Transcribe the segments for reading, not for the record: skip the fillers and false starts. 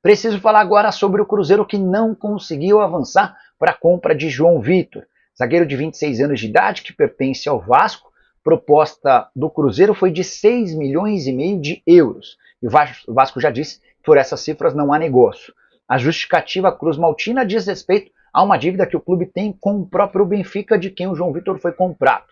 Preciso falar agora sobre o Cruzeiro que não conseguiu avançar para a compra de João Vitor, zagueiro de 26 anos de idade que pertence ao Vasco. Proposta do Cruzeiro foi de 6 milhões e meio de euros. E o Vasco já disse que por essas cifras não há negócio. A justificativa Cruz Maltina diz respeito a uma dívida que o clube tem com o próprio Benfica, de quem o João Vitor foi comprado.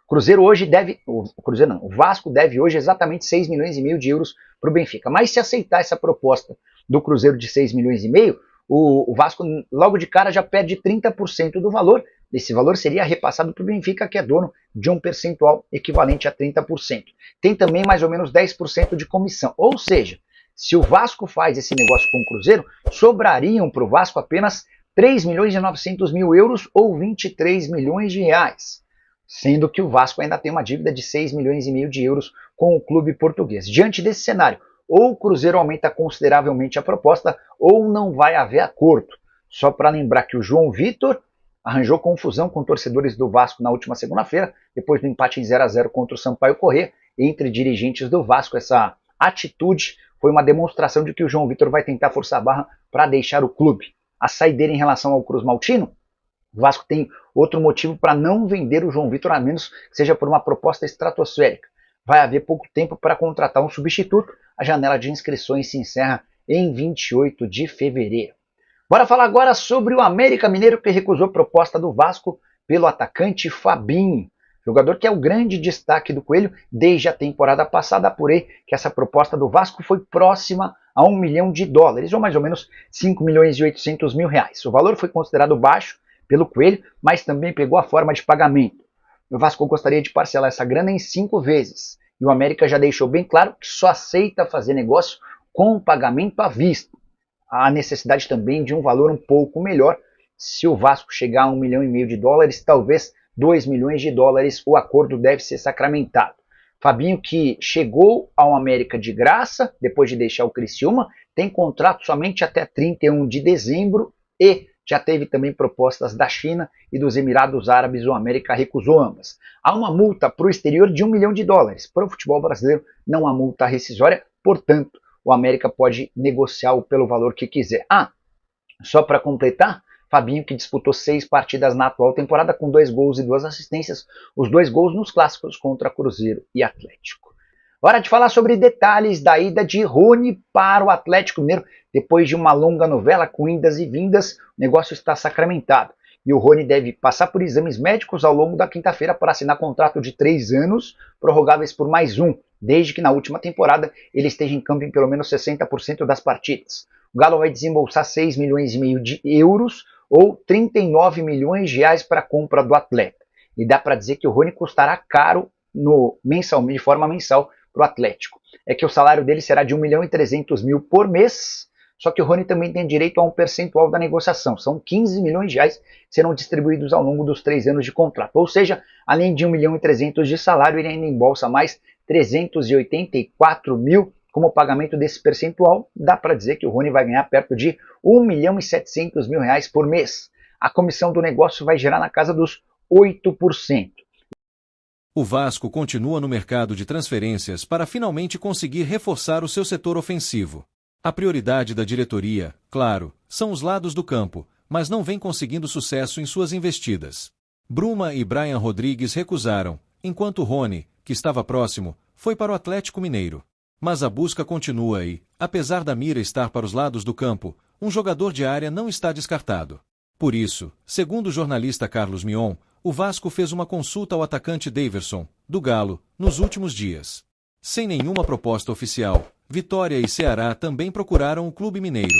O Vasco deve hoje exatamente 6 milhões e meio de euros para o Benfica. Mas se aceitar essa proposta do Cruzeiro de 6 milhões e meio, o Vasco logo de cara já perde 30% do valor. Esse valor seria repassado para o Benfica, que é dono de um percentual equivalente a 30%. Tem também mais ou menos 10% de comissão. Ou seja, se o Vasco faz esse negócio com o Cruzeiro, sobrariam para o Vasco apenas 3 milhões e 900 mil euros ou 23 milhões de reais. Sendo que o Vasco ainda tem uma dívida de 6 milhões e meio de euros com o clube português. Diante desse cenário, ou o Cruzeiro aumenta consideravelmente a proposta, ou não vai haver acordo. Só para lembrar que o João Vitor arranjou confusão com torcedores do Vasco na última segunda-feira, depois do empate em 0-0 contra o Sampaio Corrêa, entre dirigentes do Vasco. Essa atitude foi uma demonstração de que o João Vitor vai tentar forçar a barra para deixar o clube. A saideira em relação ao Cruz Maltino, o Vasco tem outro motivo para não vender o João Vitor, a menos que seja por uma proposta estratosférica. Vai haver pouco tempo para contratar um substituto. A janela de inscrições se encerra em 28 de fevereiro. Bora falar agora sobre o América Mineiro, que recusou proposta do Vasco pelo atacante Fabinho, jogador que é o grande destaque do Coelho desde a temporada passada. Apurei que essa proposta do Vasco foi próxima a $1 milhão, ou mais ou menos 5 milhões e 800 mil reais. O valor foi considerado baixo pelo Coelho, mas também pegou a forma de pagamento. O Vasco gostaria de parcelar essa grana em 5 vezes. E o América já deixou bem claro que só aceita fazer negócio com pagamento à vista. Há necessidade também de um valor um pouco melhor. Se o Vasco chegar a $1,5 milhão, talvez $2 milhões, o acordo deve ser sacramentado. Fabinho, que chegou ao América de graça, depois de deixar o Criciúma, tem contrato somente até 31 de dezembro e já teve também propostas da China e dos Emirados Árabes. O América recusou ambas. Há uma multa para o exterior de $1 milhão. Para o futebol brasileiro não há multa rescisória, portanto, o América pode negociar pelo valor que quiser. Só para completar, Fabinho, que disputou 6 partidas na atual temporada com 2 gols e 2 assistências, os 2 gols nos clássicos contra Cruzeiro e Atlético. Hora de falar sobre detalhes da ida de Rony para o Atlético Mineiro. Depois de uma longa novela com indas e vindas, o negócio está sacramentado. E o Rony deve passar por exames médicos ao longo da quinta-feira para assinar contrato de 3 anos, prorrogáveis por mais 1, desde que na última temporada ele esteja em campo em pelo menos 60% das partidas. O Galo vai desembolsar 6 milhões e meio de euros ou 39 milhões de reais para a compra do atleta. E dá para dizer que o Rony custará caro de forma mensal para o Atlético. É que o salário dele será de 1.300.000 por mês, só que o Rony também tem direito a um percentual da negociação. São 15 milhões de reais que serão distribuídos ao longo dos 3 anos de contrato. Ou seja, além de 1.300.000 de salário, ele ainda embolsa mais 384 mil como pagamento desse percentual. Dá para dizer que o Rony vai ganhar perto de 1.700.000 reais por mês. A comissão do negócio vai gerar na casa dos 8%. O Vasco continua no mercado de transferências para finalmente conseguir reforçar o seu setor ofensivo. A prioridade da diretoria, claro, são os lados do campo, mas não vem conseguindo sucesso em suas investidas. Bruma e Brian Rodrigues recusaram, enquanto Rony, que estava próximo, foi para o Atlético Mineiro. Mas a busca continua e, apesar da mira estar para os lados do campo, um jogador de área não está descartado. Por isso, segundo o jornalista Carlos Mion, o Vasco fez uma consulta ao atacante Daverson, do Galo, nos últimos dias. Sem nenhuma proposta oficial, Vitória e Ceará também procuraram o clube mineiro.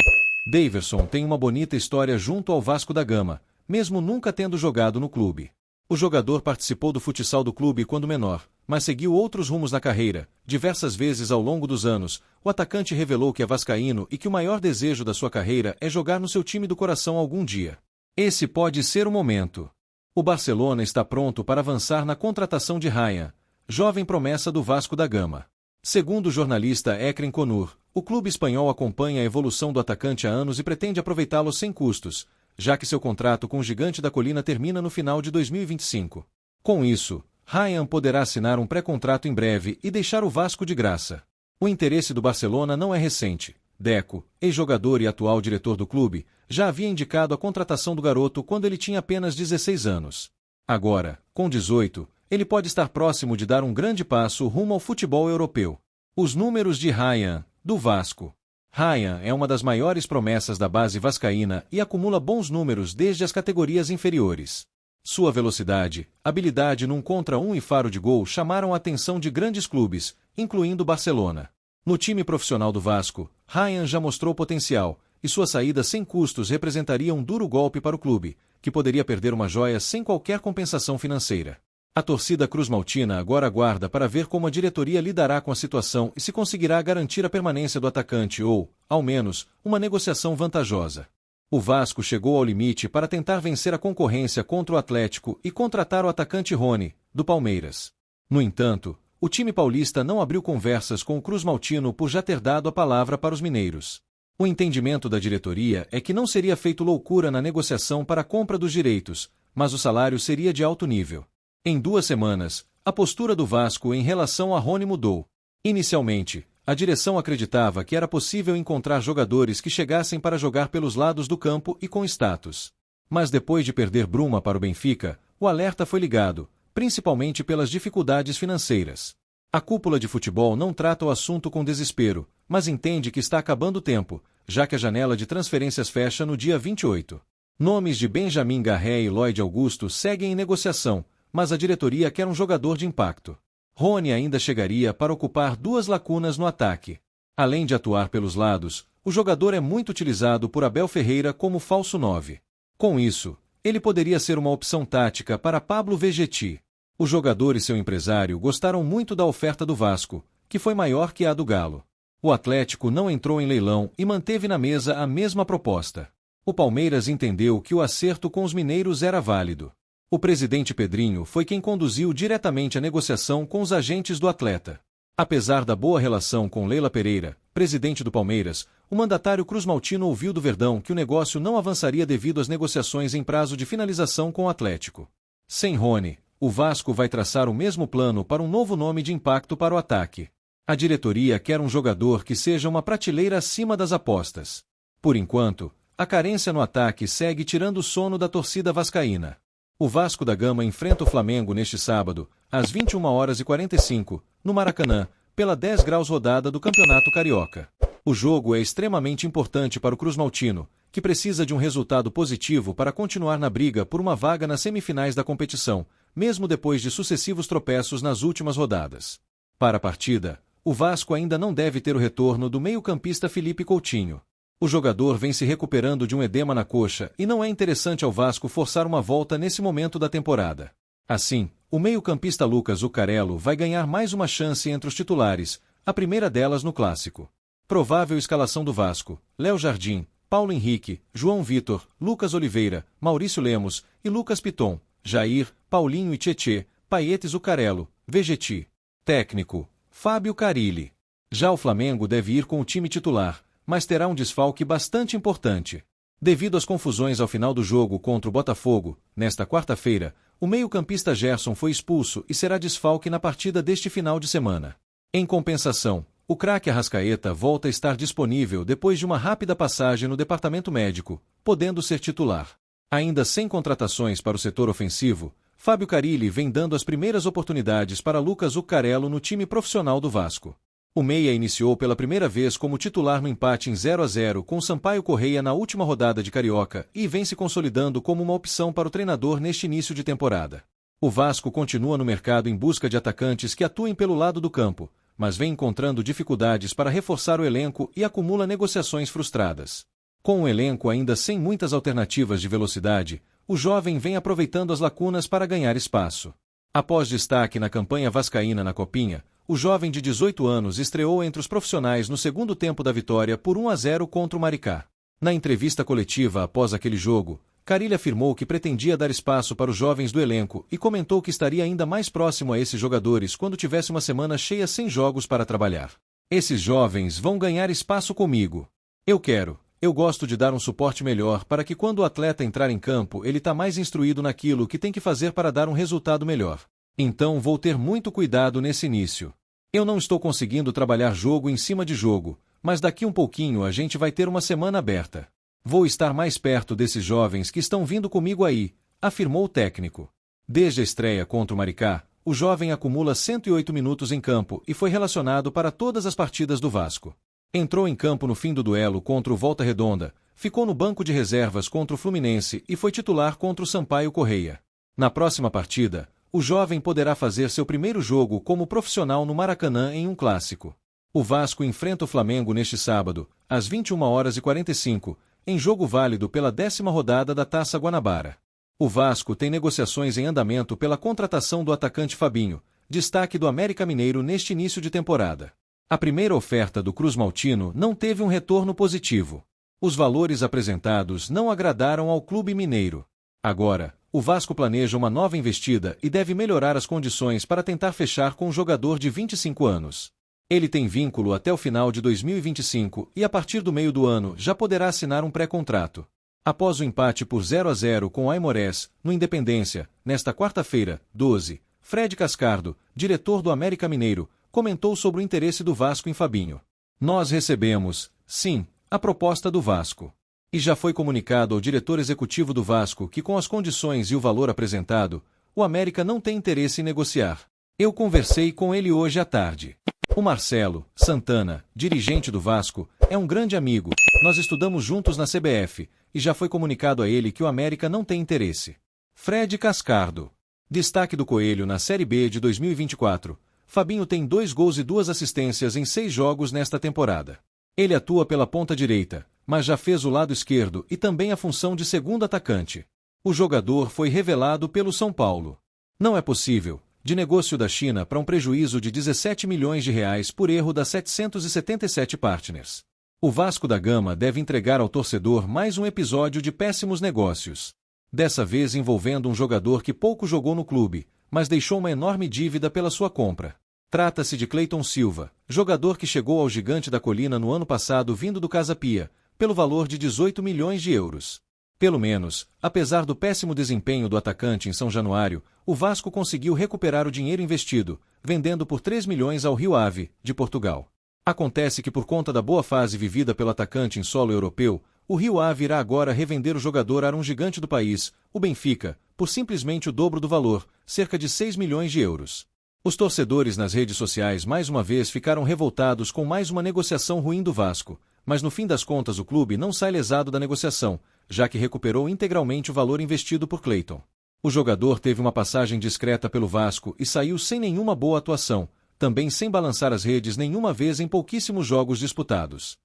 Daverson tem uma bonita história junto ao Vasco da Gama, mesmo nunca tendo jogado no clube. O jogador participou do futsal do clube quando menor, mas seguiu outros rumos na carreira. Diversas vezes ao longo dos anos, o atacante revelou que é vascaíno e que o maior desejo da sua carreira é jogar no seu time do coração algum dia. Esse pode ser o momento. O Barcelona está pronto para avançar na contratação de Ryan, jovem promessa do Vasco da Gama. Segundo o jornalista Ekren Konur, o clube espanhol acompanha a evolução do atacante há anos e pretende aproveitá-lo sem custos, já que seu contrato com o Gigante da Colina termina no final de 2025. Com isso, Ryan poderá assinar um pré-contrato em breve e deixar o Vasco de graça. O interesse do Barcelona não é recente. Deco, ex-jogador e atual diretor do clube, já havia indicado a contratação do garoto quando ele tinha apenas 16 anos. Agora, com 18, ele pode estar próximo de dar um grande passo rumo ao futebol europeu. Os números de Ryan, do Vasco. Ryan é uma das maiores promessas da base vascaína e acumula bons números desde as categorias inferiores. Sua velocidade, habilidade num contra um e faro de gol chamaram a atenção de grandes clubes, incluindo Barcelona. No time profissional do Vasco, Ryan já mostrou potencial, e sua saída sem custos representaria um duro golpe para o clube, que poderia perder uma joia sem qualquer compensação financeira. A torcida cruzmaltina agora aguarda para ver como a diretoria lidará com a situação e se conseguirá garantir a permanência do atacante ou, ao menos, uma negociação vantajosa. O Vasco chegou ao limite para tentar vencer a concorrência contra o Atlético e contratar o atacante Rony, do Palmeiras. No entanto, o time paulista não abriu conversas com o cruzmaltino por já ter dado a palavra para os mineiros. O entendimento da diretoria é que não seria feito loucura na negociação para a compra dos direitos, mas o salário seria de alto nível. Em 2 semanas, a postura do Vasco em relação a Rony mudou. Inicialmente, a direção acreditava que era possível encontrar jogadores que chegassem para jogar pelos lados do campo e com status. Mas depois de perder Bruma para o Benfica, o alerta foi ligado, principalmente pelas dificuldades financeiras. A cúpula de futebol não trata o assunto com desespero, mas entende que está acabando o tempo, já que a janela de transferências fecha no dia 28. Nomes de Benjamin Garré e Lloyd Augusto seguem em negociação, mas a diretoria quer um jogador de impacto. Rony ainda chegaria para ocupar 2 lacunas no ataque. Além de atuar pelos lados, o jogador é muito utilizado por Abel Ferreira como falso 9. Com isso, ele poderia ser uma opção tática para Pablo Vegetti. O jogador e seu empresário gostaram muito da oferta do Vasco, que foi maior que a do Galo. O Atlético não entrou em leilão e manteve na mesa a mesma proposta. O Palmeiras entendeu que o acerto com os mineiros era válido. O presidente Pedrinho foi quem conduziu diretamente a negociação com os agentes do atleta. Apesar da boa relação com Leila Pereira, presidente do Palmeiras, o mandatário cruzmaltino ouviu do Verdão que o negócio não avançaria devido às negociações em prazo de finalização com o Atlético. Sem Rony, o Vasco vai traçar o mesmo plano para um novo nome de impacto para o ataque. A diretoria quer um jogador que seja uma prateleira acima das apostas. Por enquanto, a carência no ataque segue tirando o sono da torcida vascaína. O Vasco da Gama enfrenta o Flamengo neste sábado, às 21h45, no Maracanã, pela 10 graus rodada do Campeonato Carioca. O jogo é extremamente importante para o cruzmaltino, que precisa de um resultado positivo para continuar na briga por uma vaga nas semifinais da competição, mesmo depois de sucessivos tropeços nas últimas rodadas. Para a partida, o Vasco ainda não deve ter o retorno do meio-campista Felipe Coutinho. O jogador vem se recuperando de um edema na coxa e não é interessante ao Vasco forçar uma volta nesse momento da temporada. Assim, o meio-campista Lucas Zuccarello vai ganhar mais uma chance entre os titulares, a primeira delas no Clássico. Provável escalação do Vasco: Léo Jardim, Paulo Henrique, João Vitor, Lucas Oliveira, Maurício Lemos e Lucas Piton, Jair, Paulinho e Tietê, Payet e Zuccarello, Vegetti. Técnico: Fábio Carille. Já o Flamengo deve ir com o time titular, mas terá um desfalque bastante importante. Devido às confusões ao final do jogo contra o Botafogo, nesta quarta-feira, o meio-campista Gerson foi expulso e será desfalque na partida deste final de semana. Em compensação, o craque Arrascaeta volta a estar disponível depois de uma rápida passagem no departamento médico, podendo ser titular. Ainda sem contratações para o setor ofensivo, Fábio Carille vem dando as primeiras oportunidades para Lucas Zuccarello no time profissional do Vasco. O meia iniciou pela primeira vez como titular no empate em 0-0 com o Sampaio Corrêa na última rodada de Carioca e vem se consolidando como uma opção para o treinador neste início de temporada. O Vasco continua no mercado em busca de atacantes que atuem pelo lado do campo, mas vem encontrando dificuldades para reforçar o elenco e acumula negociações frustradas. Com o elenco ainda sem muitas alternativas de velocidade, o jovem vem aproveitando as lacunas para ganhar espaço. Após destaque na campanha vascaína na Copinha, o jovem de 18 anos estreou entre os profissionais no segundo tempo da vitória por 1-0 contra o Maricá. Na entrevista coletiva após aquele jogo, Carille afirmou que pretendia dar espaço para os jovens do elenco e comentou que estaria ainda mais próximo a esses jogadores quando tivesse uma semana cheia sem jogos para trabalhar. Esses jovens vão ganhar espaço comigo. Eu gosto de dar um suporte melhor para que quando o atleta entrar em campo ele está mais instruído naquilo que tem que fazer para dar um resultado melhor. Então vou ter muito cuidado nesse início. Eu não estou conseguindo trabalhar jogo em cima de jogo, Mas daqui um pouquinho a gente vai ter uma semana aberta. Vou estar mais perto desses jovens que estão vindo comigo aí, afirmou o técnico. Desde a estreia contra o Maricá, o jovem acumula 108 minutos em campo e foi relacionado para todas as partidas do Vasco. Entrou em campo no fim do duelo contra o Volta Redonda, ficou no banco de reservas contra o Fluminense e foi titular contra o Sampaio Corrêa. Na próxima partida, o jovem poderá fazer seu primeiro jogo como profissional no Maracanã em um clássico. O Vasco enfrenta o Flamengo neste sábado, às 21h45, em jogo válido pela 10ª rodada da Taça Guanabara. O Vasco tem negociações em andamento pela contratação do atacante Fabinho, destaque do América Mineiro neste início de temporada. A primeira oferta do Cruz Maltino não teve um retorno positivo. Os valores apresentados não agradaram ao clube mineiro. Agora, o Vasco planeja uma nova investida e deve melhorar as condições para tentar fechar com um jogador de 25 anos. Ele tem vínculo até o final de 2025 e a partir do meio do ano já poderá assinar um pré-contrato. Após o empate por 0-0 com o Aimorés, no Independência, nesta quarta-feira, 12, Fred Cascardo, diretor do América Mineiro, comentou sobre o interesse do Vasco em Fabinho. Nós recebemos, sim, a proposta do Vasco. E já foi comunicado ao diretor executivo do Vasco que com as condições e o valor apresentado, o América não tem interesse em negociar. Eu conversei com ele hoje à tarde. O Marcelo Santana, dirigente do Vasco, é um grande amigo, nós estudamos juntos na CBF, e já foi comunicado a ele que o América não tem interesse. Fred Cascardo. Destaque do Coelho na Série B de 2024. Fabinho tem 2 gols e 2 assistências em 6 jogos nesta temporada. Ele atua pela ponta direita, mas já fez o lado esquerdo e também a função de segundo atacante. O jogador foi revelado pelo São Paulo. Não é possível, de negócio da China para um prejuízo de 17 milhões de reais por erro das 777 partners. O Vasco da Gama deve entregar ao torcedor mais um episódio de péssimos negócios. Dessa vez envolvendo um jogador que pouco jogou no clube, mas deixou uma enorme dívida pela sua compra. Trata-se de Cleiton Silva, jogador que chegou ao Gigante da Colina no ano passado vindo do Casa Pia, pelo valor de 18 milhões de euros. Pelo menos, apesar do péssimo desempenho do atacante em São Januário, o Vasco conseguiu recuperar o dinheiro investido, vendendo por 3 milhões ao Rio Ave, de Portugal. Acontece que por conta da boa fase vivida pelo atacante em solo europeu, o Rio Ave irá agora revender o jogador a um gigante do país, o Benfica, por simplesmente o dobro do valor, cerca de 6 milhões de euros. Os torcedores nas redes sociais mais uma vez ficaram revoltados com mais uma negociação ruim do Vasco, mas no fim das contas o clube não sai lesado da negociação, já que recuperou integralmente o valor investido por Cleiton. O jogador teve uma passagem discreta pelo Vasco e saiu sem nenhuma boa atuação, também sem balançar as redes nenhuma vez em pouquíssimos jogos disputados.